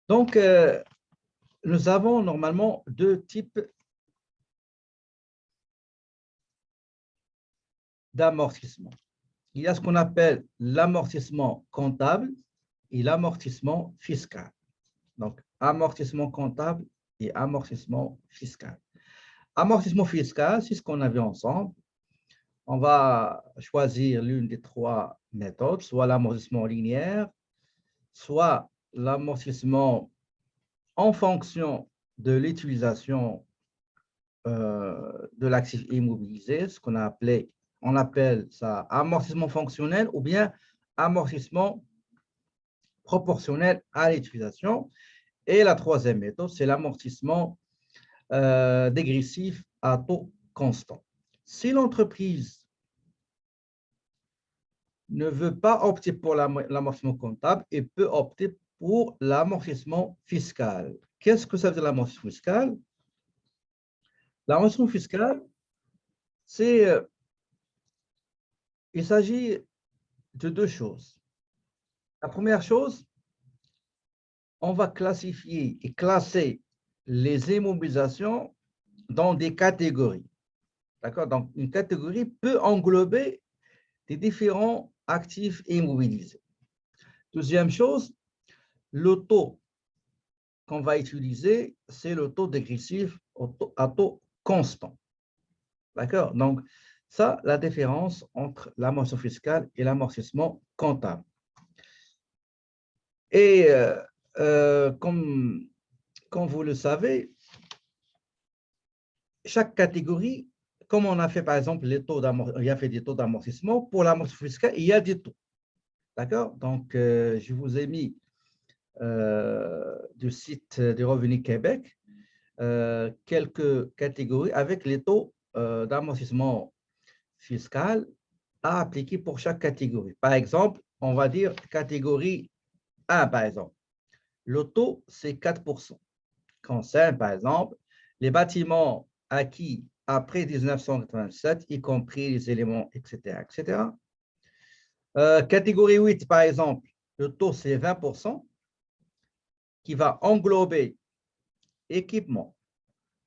Donc, nous avons normalement deux types d'amortissement. Il y a ce qu'on appelle l'amortissement comptable et l'amortissement fiscal. Donc, amortissement comptable et amortissement fiscal. Amortissement fiscal, c'est ce qu'on a vu ensemble. On va choisir l'une des trois méthodes, soit l'amortissement linéaire, soit l'amortissement en fonction de l'utilisation de l'actif immobilisé, ce qu'on a appelé, on appelle ça amortissement fonctionnel ou bien amortissement proportionnel à l'utilisation. Et la troisième méthode, c'est l'amortissement dégressif à taux constant. Si l'entreprise ne veut pas opter pour l'amortissement comptable, elle peut opter pour l'amortissement fiscal. Qu'est-ce que ça veut dire l'amortissement fiscal? L'amortissement fiscal, il s'agit de deux choses. La première chose, on va classifier et classer les immobilisations dans des catégories. D'accord? Donc, une catégorie peut englober des différents actifs immobilisés. Deuxième chose, le taux qu'on va utiliser, c'est le taux dégressif à taux constant. D'accord? Donc, ça, la différence entre l'amortissement fiscal et l'amortissement comptable. Et comme vous le savez, chaque catégorie, comme on a fait par exemple les taux il y a fait des taux d'amortissement, pour l'amortissement fiscal, il y a des taux. D'accord? Donc, je vous ai mis du site de Revenu Québec quelques catégories avec les taux d'amortissement fiscal à appliquer pour chaque catégorie. Par exemple, on va dire catégorie 1, par exemple. Le taux, c'est 4%. Concerne, par exemple, les bâtiments acquis après 1987, y compris les éléments, etc. etc. Catégorie 8, par exemple, le taux, c'est 20%, qui va englober équipement,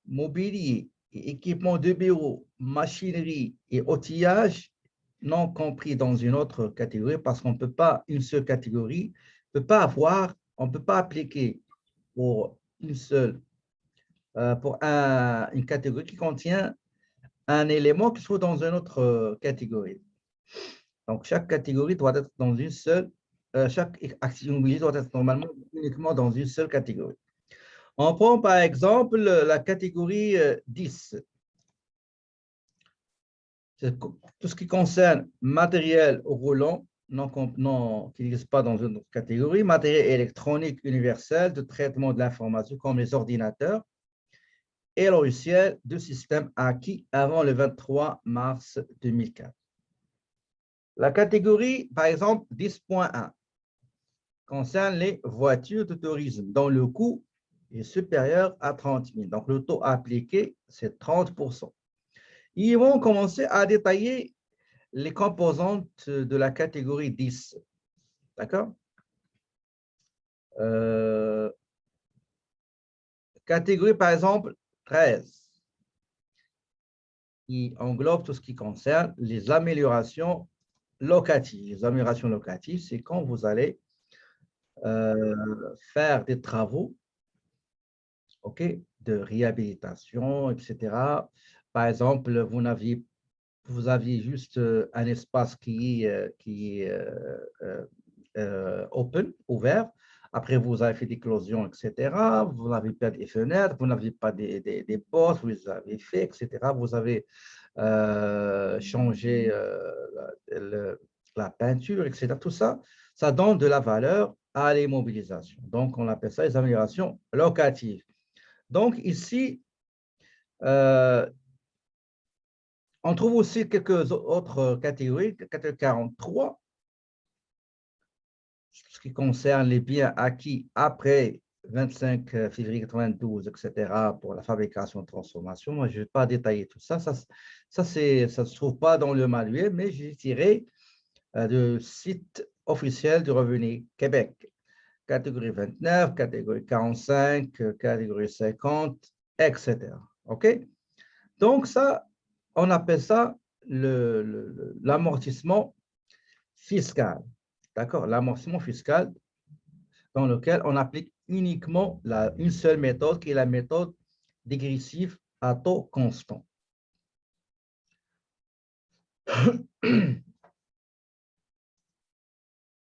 mobilier et équipement de bureau, machinerie et outillage, non compris dans une autre catégorie, parce qu'on ne peut pas, une seule catégorie, on ne peut pas appliquer pour une seule, pour une catégorie qui contient un élément qui se trouve dans une autre catégorie. Donc, chaque catégorie doit être dans une seule, chaque actif immobilier doit être normalement uniquement dans une seule catégorie. On prend par exemple la catégorie 10. C'est tout ce qui concerne matériel roulant, qui n'existe pas dans une autre catégorie, matériel électronique universel de traitement de l'information comme les ordinateurs et logiciels de système acquis avant le 23 mars 2004. La catégorie, par exemple, 10.1 concerne les voitures de tourisme dont le coût est supérieur à 30 000. Donc, le taux appliqué, c'est 30%. Ils vont commencer à détailler les composantes de la catégorie 10. D'accord? Catégorie, par exemple, 13, qui englobe tout ce qui concerne les améliorations locatives. Les améliorations locatives, c'est quand vous allez faire des travaux, OK, de réhabilitation, etc. Par exemple, vous aviez juste un espace qui est open, ouvert. Après, vous avez fait des closions, etc. Vous n'avez pas des fenêtres, vous n'avez pas des portes, vous avez fait, etc. Vous avez changé la peinture, etc. Tout ça, ça donne de la valeur à l'immobilisation. Donc, on appelle ça les améliorations locatives. Donc, ici, on trouve aussi quelques autres catégories, catégorie 43, ce qui concerne les biens acquis après 25 février 92, etc., pour la fabrication et transformation. Moi, je ne vais pas détailler tout ça. Ça ne se trouve pas dans le manuel, mais j'ai tiré du site officiel du Revenu Québec. catégorie 29, catégorie 45, catégorie 50, etc. OK? Donc, ça, on appelle ça l'amortissement fiscal. D'accord? L'amortissement fiscal dans lequel on applique uniquement une seule méthode qui est la méthode dégressive à taux constant.